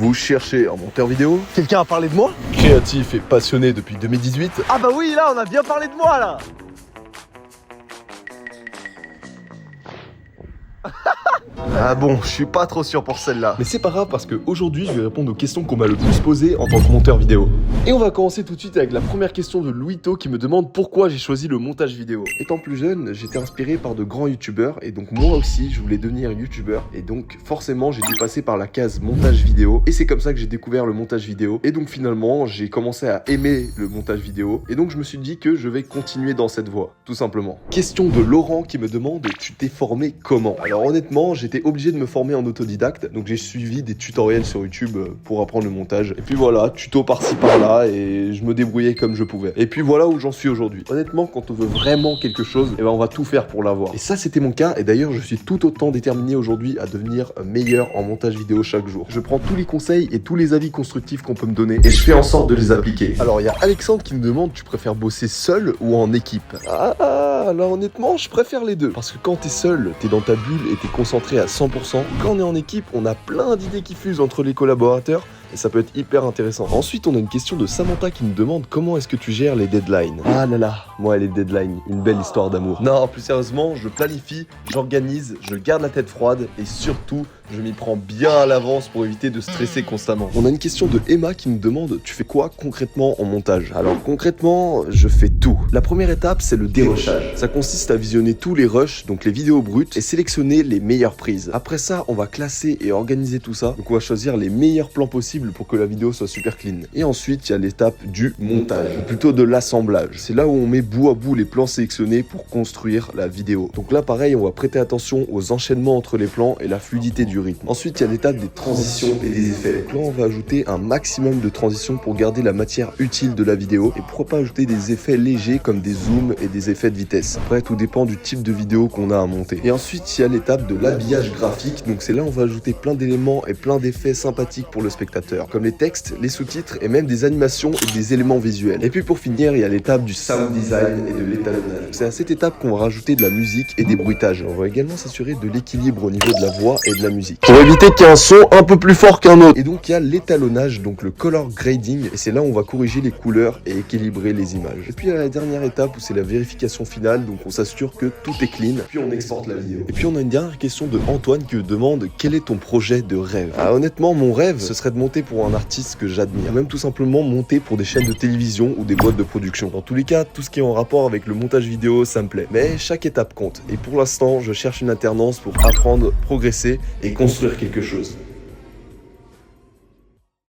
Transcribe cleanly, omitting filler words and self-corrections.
Vous cherchez un monteur vidéo? Quelqu'un a parlé de moi? Créatif et passionné depuis 2018? Ah bah oui, là, on a bien parlé de moi, là. Ah bon, je suis pas trop sûr pour celle-là. Mais c'est pas grave parce qu'aujourd'hui, je vais répondre aux questions qu'on m'a le plus posées en tant que monteur vidéo. Et on va commencer tout de suite avec la première question de Louito qui me demande pourquoi j'ai choisi le montage vidéo. Étant plus jeune, j'étais inspiré par de grands youtubeurs et donc moi aussi, je voulais devenir youtubeur. Et donc forcément, j'ai dû passer par la case montage vidéo. Et c'est comme ça que j'ai découvert le montage vidéo. Et donc finalement, j'ai commencé à aimer le montage vidéo. Et donc je me suis dit que je vais continuer dans cette voie, tout simplement. Question de Laurent qui me demande, tu t'es formé comment? Alors honnêtement, j'étais obligé de me former en autodidacte, donc j'ai suivi des tutoriels sur YouTube pour apprendre le montage. Et puis voilà, tuto par-ci par-là, et je me débrouillais comme je pouvais. Et puis voilà où j'en suis aujourd'hui. Honnêtement, quand on veut vraiment quelque chose, eh ben on va tout faire pour l'avoir. Et ça, c'était mon cas, et d'ailleurs, je suis tout autant déterminé aujourd'hui à devenir meilleur en montage vidéo chaque jour. Je prends tous les conseils et tous les avis constructifs qu'on peut me donner, et je fais en sorte de les appliquer. Alors, il y a Alexandre qui me demande, tu préfères bosser seul ou en équipe? Alors honnêtement, je préfère les deux. Parce que quand t'es seul, t'es dans ta bulle et t'es concentré à 100%. Quand on est en équipe, on a plein d'idées qui fusent entre les collaborateurs et ça peut être hyper intéressant. Ensuite, on a une question de Samantha qui nous demande comment est-ce que tu gères les deadlines. Ah là là, moi les deadlines, une belle histoire d'amour. Non, plus sérieusement, je planifie, j'organise, je garde la tête froide et surtout, je m'y prends bien à l'avance pour éviter de stresser constamment. On a une question de Emma qui nous demande, tu fais quoi concrètement en montage? Alors concrètement, je fais tout. La première étape, c'est le dérushage. Ça consiste à visionner tous les rushs, donc les vidéos brutes, et sélectionner les meilleures prises. Après ça, on va classer et organiser tout ça. Donc on va choisir les meilleurs plans possibles pour que la vidéo soit super clean. Et ensuite, il y a l'étape du montage, ou plutôt de l'assemblage. C'est là où on met bout à bout les plans sélectionnés pour construire la vidéo. Donc là, pareil, on va prêter attention aux enchaînements entre les plans et la fluidité du rythme. Ensuite, il y a l'étape des transitions et des effets. Donc là, on va ajouter un maximum de transitions pour garder la matière utile de la vidéo. Et pourquoi pas ajouter des effets légers comme des zooms et des effets de vitesse. Après, tout dépend du type de vidéo qu'on a à monter. Et ensuite, il y a l'étape de l'habillage graphique. Donc c'est là où on va ajouter plein d'éléments et plein d'effets sympathiques pour le spectateur, comme les textes, les sous-titres et même des animations et des éléments visuels. Et puis pour finir, il y a l'étape du sound design et de l'étalonnage. C'est à cette étape qu'on va rajouter de la musique et des bruitages. On va également s'assurer de l'équilibre au niveau de la voix et de la musique, pour éviter qu'il y ait un son un peu plus fort qu'un autre. Et donc il y a l'étalonnage, donc le color grading, et c'est là où on va corriger les couleurs et équilibrer les images. Et puis il y a la dernière étape où c'est la vérification finale, donc on s'assure que tout est clean, puis on exporte la vidéo. Et puis on a une dernière question de Antoine qui me demande quel est ton projet de rêve? Honnêtement, mon rêve, ce serait de monter pour un artiste que j'admire, même tout simplement monter pour des chaînes de télévision ou des boîtes de production. Dans tous les cas, tout ce qui est en rapport avec le montage vidéo, ça me plaît. Mais chaque étape compte. Et pour l'instant, je cherche une alternance pour apprendre, progresser et construire quelque chose.